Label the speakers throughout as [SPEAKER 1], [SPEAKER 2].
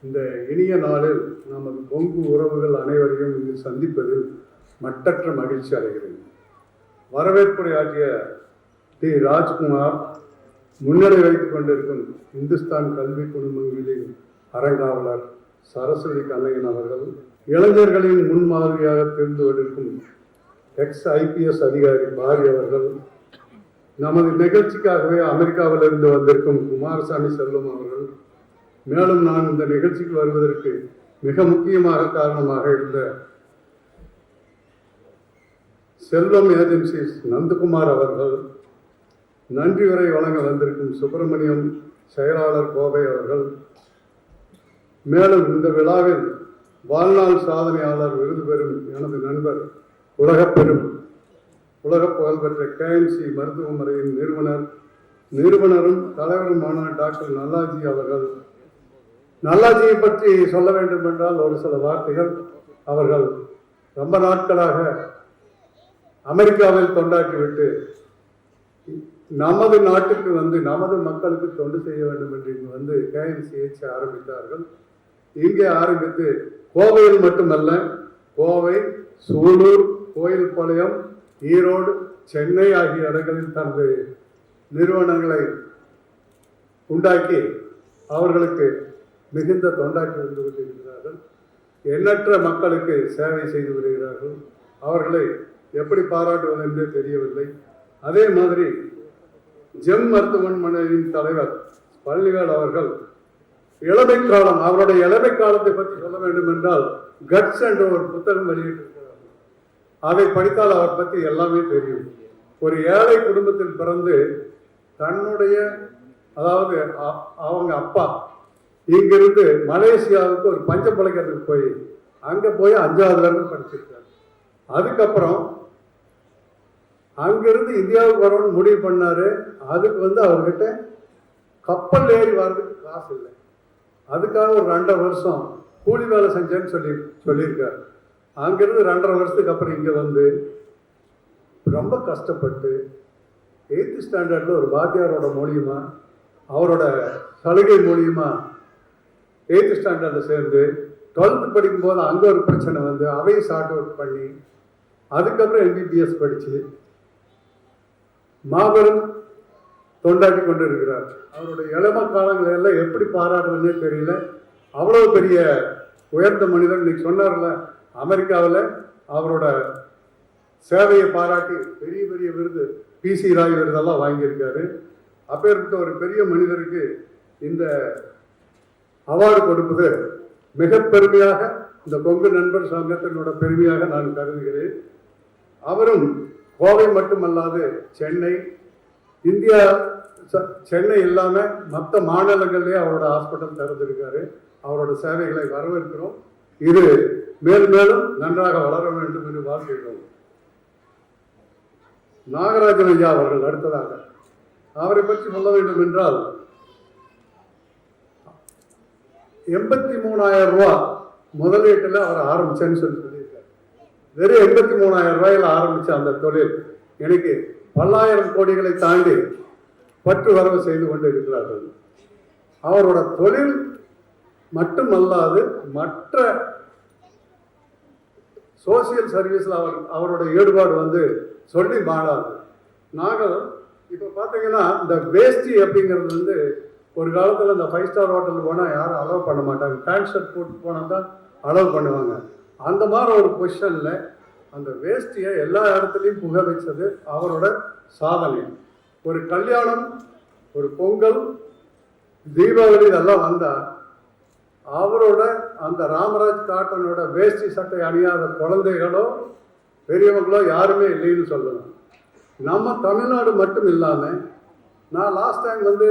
[SPEAKER 1] இந்த இனிய நாளில் நமது கொங்கு உறவுகள் அனைவரையும் இங்கு சந்திப்பதில் மட்டற்ற மகிழ்ச்சி அடைகிறேன். வரவேற்புரை ஆற்றிய டி. ராஜ்குமார் முன்னிலை வைத்துக் கொண்டிருக்கும் இந்துஸ்தான் கல்வி குடும்பங்களின் அறங்காவலர் சரஸ்வதி கண்ணையன் அவர்கள், இளைஞர்களின் முன்மாதிரியாக தெரிந்து கொண்டிருக்கும் IPS அதிகாரி பாரி அவர்கள், நமது நிகழ்ச்சிக்காகவே அமெரிக்காவிலிருந்து வந்திருக்கும் குமாரசாமி செல்வம் அவர்கள், மேலும் நான் இந்த நிகழ்ச்சிக்கு வருவதற்கு மிக முக்கியமாக காரணமாக இருந்த செல்வம் ஏஜென்சிஸ் நந்தகுமார் அவர்கள், நன்றி உரை வழங்க வந்திருக்கும் சுப்பிரமணியம் செயலாளர் கோவை அவர்கள், மேலும் இந்த விழாவில் வாழ்நாள் சாதனையாளர் விருது பெறும் எனது நண்பர் உலக புகழ்பெற்ற KMC மருத்துவமனையின் நிறுவனரும் தலைவருமான டாக்டர் நல்லாஜி அவர்கள். நல்லாஜியை பற்றி சொல்ல வேண்டும் என்றால் ஒரு சில வார்த்தைகள். அவர்கள் ரொம்ப நாட்களாக அமெரிக்காவில் தொண்டாற்றிவிட்டு நமது நாட்டுக்கு வந்து நமது மக்களுக்கு தொண்டு செய்ய வேண்டும் என்று இங்கு வந்து KMCH ஆரம்பித்தார்கள். இங்கே ஆரம்பித்து கோவையில் மட்டுமல்ல, கோவை, சூலூர், கோயில்பாளையம், ஈரோடு, சென்னை ஆகிய இடங்களில் தனது நிறுவனங்களை உண்டாக்கி அவர்களுக்கு மிகுந்த தொண்டாற்றி வந்து கொண்டிருக்கிறார்கள். எண்ணற்ற மக்களுக்கு சேவை செய்து வருகிறார்கள். அவர்களை எப்படி பாராட்டுவது என்றே தெரியவில்லை. அதே மாதிரி ஜெம் மருத்துவமனையின் தலைவர் பழனிவேல் அவர்கள் இளமை காலம், அவருடைய இளமை காலத்தை பற்றி சொல்ல வேண்டும் என்றால் கட்ஸ் என்ற ஒரு புத்தகம் வெளியிட்டிருக்கிறார். அதை படித்தால் அவர் பற்றி எல்லாமே தெரியும். ஒரு ஏழை குடும்பத்தில் பிறந்து தன்னுடைய, அதாவது அவங்க அப்பா இங்கிருந்து மலேசியாவுக்கு ஒரு பஞ்ச பிழைக்கிறதுக்கு போய் அங்கே போய் 5வது வரைக்கும் படிச்சிருக்காரு. அதுக்கப்புறம் அங்கிருந்து இந்தியாவுக்கு வரணும்னு முடிவு பண்ணாரு. அதுக்கு வந்து அவர்கிட்ட கப்பல் ஏறி வர்றதுக்கு காசு இல்லை. அதுக்காக ஒரு 2.5 வருஷம் கூலி வேலை செஞ்சேன்னு சொல்லியிருக்காரு. அங்கிருந்து 2.5 வருஷத்துக்கு அப்புறம் இங்கே வந்து ரொம்ப கஷ்டப்பட்டு 8th ஸ்டாண்டர்டில் ஒரு வாத்தியாரோட மூலியமா, அவரோட சலுகை மூலியமா 8th ஸ்டாண்டர்டில் சேர்ந்து 12th படிக்கும்போது அங்கே ஒரு பிரச்சனை வந்து அதையும் ஷார்ட் அவுட் பண்ணி அதுக்கப்புறம் MBBS படித்து மாபெரும் தொண்டாட்டி கொண்டு இருக்கிறார். அவருடைய இளம காலங்கள் எல்லாம் எப்படி பாராட்டுறதுன்னே தெரியல. அவ்வளோ பெரிய உயர்ந்த மனிதன். இன்னைக்கு சொன்னார்ல, அமெரிக்காவில் அவரோட சேவையை பாராட்டி பெரிய பெரிய விருது, PC ராய் விருதெல்லாம் வாங்கியிருக்காரு. அப்பேற்பட்ட ஒரு பெரிய மனிதருக்கு இந்த அவார்டு கொடுப்பது மிக பெருமையாக, இந்த கொங்கு நண்பர் சங்கத்தினோட பெருமையாக நான் கருதுகிறேன். அவரும் கோவை மட்டுமல்லாது சென்னை, இந்தியா, சென்னை இல்லாமல் மற்ற மாநிலங்கள்லேயே அவரோட ஹாஸ்பிட்டல் திறந்திருக்காரு. அவரோட சேவைகளை வரவேற்கிறோம். இது மேலும் மேலும் நன்றாக வளர வேண்டும் என்று வாழ்த்துகிறோம். நாகராஜன் ஐயா அவர்கள் அடுத்ததாக, அவரை பற்றி சொல்ல வேண்டும் என்றால் 83,000 ரூபா முதலீட்டில் அவர் ஆரம்பிச்சேன்னு சொல்லியிருக்காரு. வெறும் 83,000 ரூபாயில் ஆரம்பித்த அந்த தொழில் எனக்கு பல்லாயிரம் கோடிகளை தாண்டி பற்று வரவு செய்து கொண்டு இருக்கிறார்கள். அவரோட தொழில் மட்டுமல்லாது மற்ற சோசியல் சர்வீஸில் அவரோட ஈடுபாடு வந்து சொல்லி மாறாது. நாங்கள் இப்போ பார்த்தீங்கன்னா இந்த வேஷ்டி அப்படிங்கிறது வந்து ஒரு காலத்தில் இந்த 5 ஸ்டார் ஹோட்டல் போனால் யாரும் அலோவ் பண்ண மாட்டாங்க. பேண்ட் ஷர்ட் போட்டு போனால் தான் அலோவ் பண்ணுவாங்க. அந்த மாதிரி ஒரு பொசிஷனில் அந்த வேஷ்டியை எல்லா இடத்துலையும் புக வச்சது அவரோட சாதனை. ஒரு கல்யாணம், ஒரு பொங்கல், தீபாவளி இதெல்லாம் வந்தால் அவரோட அந்த ராமராஜ் காட்டனோட வேஷ்டி சட்டை அணியாத குழந்தைகளோ பெரியவங்களோ யாருமே இல்லைன்னு சொல்லணும். நம்ம தமிழ்நாடு மட்டும் இல்லாமல், நான் லாஸ்ட் டைம் வந்து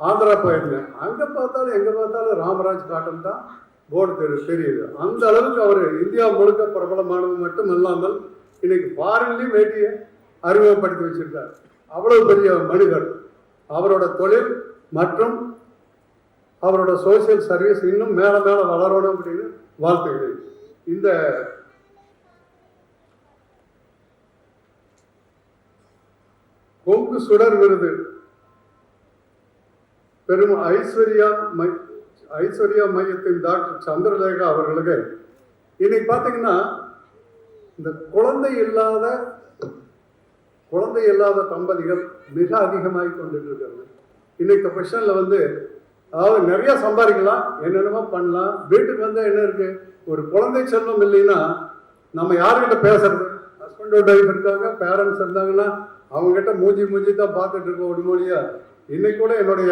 [SPEAKER 1] ஆந்திரா போயிருந்தேன். அங்கே பார்த்தாலும் எங்கே பார்த்தாலும் ராமராஜ் காட்டன் தான் போர்டு தெரியுது. அந்த அளவுக்கு அவர் இந்தியா முழுக்க பிரபலமானது மட்டும் இல்லாமல் இன்னைக்கு ஃபாரின்லையும் வேட்டியை அறிமுகப்படுத்தி வச்சிருக்கார். அவ்வளவு பெரிய மனிதர். அவரோட தொழில் மற்றும் அவரோட சோசியல் சர்வீஸ் இன்னும் மேலே மேலே வளரணும் அப்படின்னு வாழ்த்துகிறேன். இந்த கொங்கு சுடர் விருது பெரும் ஐஸ்வர்யா ஐஸ்வர்யா மையத்தின் டாக்டர் சந்திரலேகா அவர்களுக்கு இன்னைக்கு பார்த்தீங்கன்னா இந்த குழந்தை இல்லாத தம்பதிகள் மிக அதிகமாகி கொண்டுட்டு இருக்காங்க. இன்னைக்கு பொசிஷன்ல வந்து அதாவது நிறைய சம்பாதிக்கலாம், என்னென்னமோ பண்ணலாம். வீட்டுக்கு வந்து என்ன இருக்கு, ஒரு குழந்தை செல்வம் இல்லைன்னா நம்ம யாருக்கிட்ட பேசுறது? ஹஸ்பண்ட் அண்ட் ஒய்ஃப் இருக்காங்க, பேரண்ட்ஸ் இருந்தாங்கன்னா அவங்ககிட்ட மூஞ்சி தான் பார்த்துட்டு இருக்க ஒரு மொழியா. இன்னைக்கு கூட என்னுடைய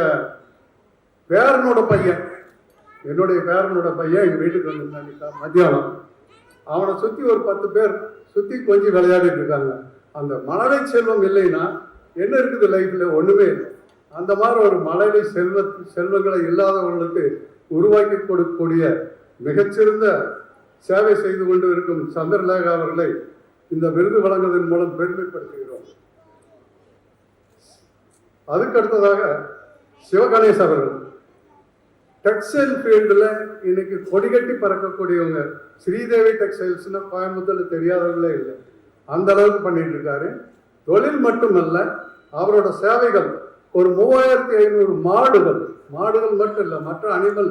[SPEAKER 1] பேரனோட பையன் எங்கள் வீட்டுக்கு வந்திருந்தாங்க மத்தியானம். அவனை சுற்றி ஒரு 10 பேர் சுற்றி கொஞ்சம் விளையாடிட்டு இருக்காங்க. அந்த மழலை செல்வம் இல்லைன்னா என்ன இருக்குது லைஃப்ல? ஒன்றுமே இல்லை. அந்த மாதிரி ஒரு மழலை செல்வங்களை இல்லாதவர்களுக்கு உருவாக்கி கொடுக்கக்கூடிய மிகச்சிறந்த சேவை செய்து கொண்டு இருக்கும் சந்திரலேகா அவர்களை இந்த விருது வழங்குவதன் மூலம் பெருமைப்படுத்துகிறோம். அதுக்கு அடுத்ததாக சிவகணேஷ் அவர்கள் டெக்ஸ்டைல் ஃபீல்டில் இன்னைக்கு கொடிகட்டி பறக்கக்கூடியவங்க. ஸ்ரீதேவி டெக்ஸ்டைல்ஸ்னா கோயம்புத்தூர்ல தெரியாதவங்களே இல்லை, அந்த அளவுக்கு பண்ணிட்டு இருக்காரு. தொழில் மட்டுமல்ல, அவரோட சேவைகள் ஒரு 3500 மாடுகள் மட்டும் இல்லை, மற்ற அனிமல்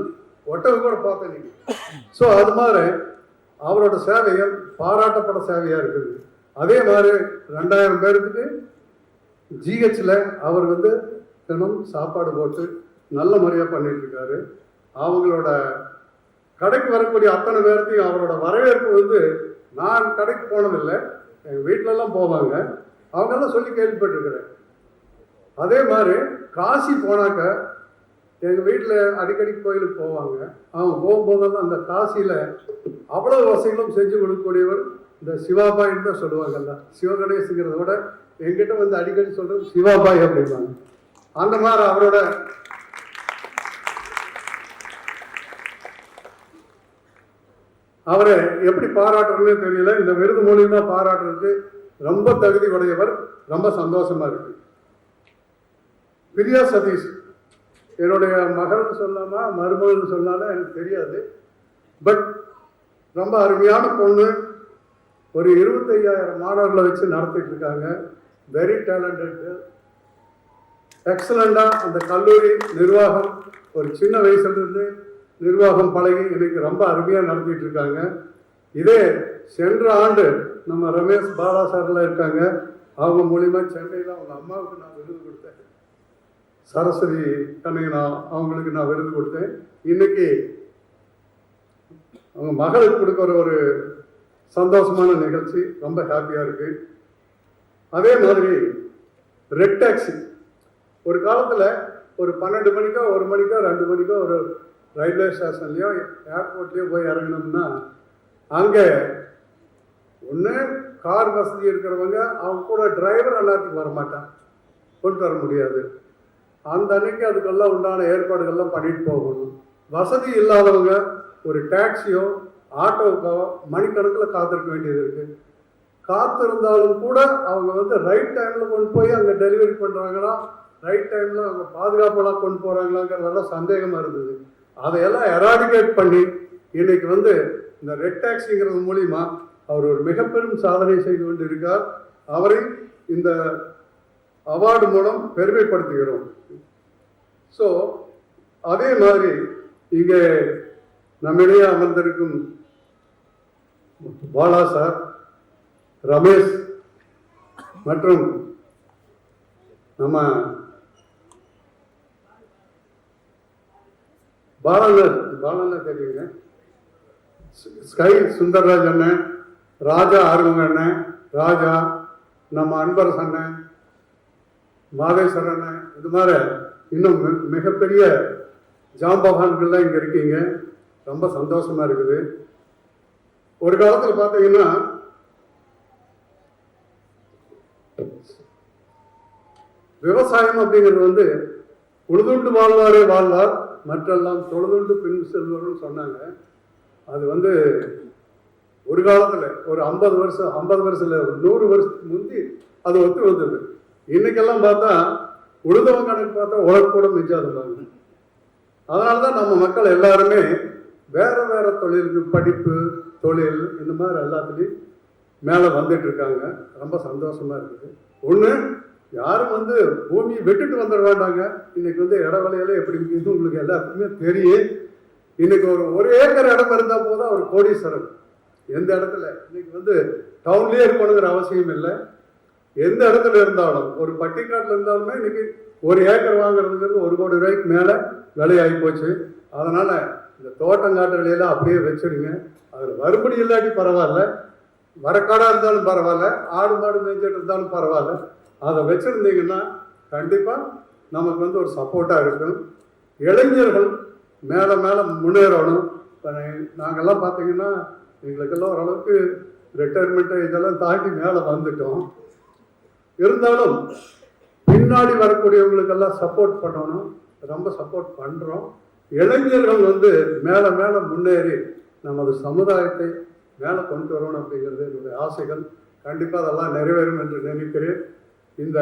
[SPEAKER 1] ஒட்டகம் கூட பார்த்தேன் நீங்க. ஸோ அது மாதிரி அவரோட சேவைகள் பாராட்டப்பட சேவையா இருக்குது. அதே மாதிரி 2000 பேருக்கு ஜிஹெச்ல அவர் வந்து தினம் சாப்பாடு போட்டு நல்ல முறையாக பண்ணிட்டு இருக்காரு. அவங்களோட கடைக்கு வரக்கூடிய அத்தனை பேர்த்தையும் அவரோட வரவேற்பு வந்து, நான் கடைக்கு போனதில்லை, எங்கள் வீட்டிலலாம் போவாங்க, அவங்கெல்லாம் சொல்லி கேள்விப்பட்டிருக்கிறேன். அதே மாதிரி காசி போனாக்க எங்கள் வீட்டில் அடிக்கடி கோயிலுக்கு போவாங்க. அவங்க போகும்போதெல்லாம் அந்த காசியில் அவ்வளோ வசதிகளும் செஞ்சு கொடுக்கக்கூடியவர் இந்த சிவாபாயின்னு தான் சொல்லுவாங்கல்ல. சிவகணேசுங்கிறத விட என்கிட்ட வந்து அடிக்கடி சொல்கிறது சிவாபாய் அப்படிம்பாங்க. அந்த மாதிரி அவரோட அவரை எப்படி பாராட்டுறதுன்னு தெரியல. இந்த விருது மூலியமா பாராட்டுறதுக்கு ரொம்ப தகுதி உடையவர். ரொம்ப சந்தோஷமா இருக்கு. பிரியா சதீஷ் என்னுடைய மகள்னு சொல்லாமா மருமகள்னு சொன்னாலும் எனக்கு தெரியாது. பட் ரொம்ப அருமையான பொண்ணு. ஒரு 25,000 மாணவர்களை வச்சு நடத்திட்டு இருக்காங்க. வெரி டேலண்டட், எக்ஸலண்டா அந்த கல்லூரி நிர்வாகம் ஒரு சின்ன வயசுல இருந்து நிர்வாகம் பழகி இன்னைக்கு ரொம்ப அருமையாக நடத்திட்டு இருக்காங்க. இதே சென்ற ஆண்டு நம்ம ரமேஷ் பாலா சார்லாம் இருக்காங்க, அவங்க மூலியமா சென்னையில் அவங்க அம்மாவுக்கு நான் விருது கொடுத்தேன். சரஸ்வதி கண்ணையனா அவங்களுக்கு நான் விருது கொடுத்தேன். இன்னைக்கு அவங்க மகளுக்கு கொடுக்குற ஒரு சந்தோஷமான நிகழ்ச்சி, ரொம்ப ஹாப்பியாக இருக்கு. அதே மாதிரி ரெட் டாக்ஸி ஒரு காலத்தில் ஒரு 12 மணிக்கோ 1 மணிக்கோ 2 மணிக்கோ ஒரு ரயில்வே ஸ்டேஷன்லையோ ஏர்போர்ட்லேயோ போய் இறங்கணும்னா அங்கே ஒன்று கார் வசதி இருக்கிறவங்க அவங்க கூட டிரைவர் எல்லாத்துக்கும் வரமாட்டான், கொண்டு வர முடியாது. அந்த அன்னைக்கு அதுக்கெல்லாம் உண்டான ஏற்பாடுகள்லாம் பண்ணிட்டு போகணும். வசதி இல்லாதவங்க ஒரு டாக்ஸியோ ஆட்டோவுக்கோ மணிக்கணக்கில் காத்திருக்க வேண்டியது இருக்குது. காத்திருந்தாலும் கூட அவங்க வந்து ரைட் டைமில் கொண்டு போய் அங்கே டெலிவரி பண்ணுறாங்களா, ரைட் டைமில் அவங்க பாதுகாப்பெல்லாம் கொண்டு போகிறாங்களாங்கிறதெல்லாம் சந்தேகமாக இருந்தது. அதையெல்லாம் எராடிகேட் பண்ணி இன்னைக்கு வந்து இந்த ரெட் டாக்ஸிங்கிறது மூலிமா அவர் ஒரு மிக பெரும் சாதனை செய்து கொண்டு இருக்கார். அவரை இந்த அவார்டு மூலம் பெருமைப்படுத்துகிறோம். ஸோ அதே மாதிரி இங்கே நம்மிடையே அமர்ந்திருக்கும் பாலா சார், ரமேஷ் மற்றும் நம்ம பாலண்ண தெரியுங்க, ஸ்கை சுந்தர்ராஜ் அண்ணன், ராஜா ஆறுமுக அண்ணன், ராஜா, நம்ம அன்பரசு அண்ணன், மாதேஸ்வர அண்ணன், இது மாதிரி இன்னும் மிகப்பெரிய ஜாம்பவான்கள்லாம் இங்கே இருக்கீங்க. ரொம்ப சந்தோஷமா இருக்குது. ஒரு காலத்தில் பார்த்தீங்கன்னா விவசாயம் அப்படிங்கிறது வந்து உழுதுண்டு வாழ்வாரே வாழ்வார், மற்றெல்லாம் தொழுதுண்டு பின் செல்வார்னு சொன்னாங்க. அது வந்து ஒரு காலத்தில் ஒரு 50 வருஷம் இல்லை, 100 வருஷத்துக்கு முந்தி அது ஒத்து வந்தது. இன்னைக்கெல்லாம் பார்த்தா உழுதவன் கணக்கு பார்த்தா உழக்கூட மிஞ்சாதுவாங்க. அதனால தான் நம்ம மக்கள் எல்லாருமே வேற வேற தொழிலுக்கு, படிப்பு, தொழில், இந்த மாதிரி எல்லாத்துலேயும் மேலே வந்துட்டு இருக்காங்க. ரொம்ப சந்தோஷமா இருக்குது. ஒன்று, யாரும் வந்து பூமியை விட்டுட்டு வந்துட வேண்டாங்க. இன்னைக்கு வந்து இடவலையில எப்படி இருக்குது உங்களுக்கு எல்லாத்துக்குமே தெரியும். இன்னைக்கு ஒரு ஏக்கர் இடம் இருந்தால் போதும் அவர் கோடீஸ்வரன். எந்த இடத்துல இன்னைக்கு வந்து டவுன்லேயே இருக்கணுங்கிற அவசியம் இல்லை. எந்த இடத்துல இருந்தாலும் ஒரு பட்டிக்காட்டில் இருந்தாலுமே இன்னைக்கு ஒரு ஏக்கர் வாங்குறதுங்கிறது 1 கோடி ரூபாய்க்கு மேலே விலையாகி போச்சு. அதனால இந்த தோட்டங்காட்டுகளையெல்லாம் அப்படியே வச்சிருங்க. அதில் வறுபடி இல்லாட்டி பரவாயில்ல, வரக்காடாக இருந்தாலும் பரவாயில்ல, ஆடு மாடு மேய்ச்சிட்டு இருந்தாலும் பரவாயில்ல, அதை வச்சுருந்தீங்கன்னா கண்டிப்பாக நமக்கு வந்து ஒரு சப்போர்ட்டாக இருக்கும். இளைஞர்கள் மேலே மேலே முன்னேறணும். இப்போ நாங்கள்லாம் பார்த்தீங்கன்னா எங்களுக்கெல்லாம் ஓரளவுக்கு ரிட்டையர்மெண்ட்டு இதெல்லாம் தாண்டி மேலே வந்துட்டோம். இருந்தாலும் பின்னாடி வரக்கூடியவங்களுக்கெல்லாம் சப்போர்ட் பண்ணணும். ரொம்ப சப்போர்ட் பண்ணுறோம். இளைஞர்கள் வந்து மேலே மேலே முன்னேறி நமது சமுதாயத்தை மேலே கொண்டு வரணும் அப்படிங்கிறது என்னுடைய ஆசைகள். கண்டிப்பாக அதெல்லாம் நிறைவேறும் என்று நினைக்கிறேன். இந்த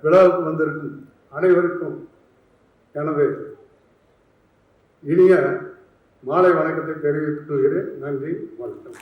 [SPEAKER 1] விழாவுக்கு வந்திருக்கும் அனைவருக்கும் எனது இனிய மாலை வணக்கத்தை தெரிவித்துக் கொள்கிறேன். நன்றி, வணக்கம்.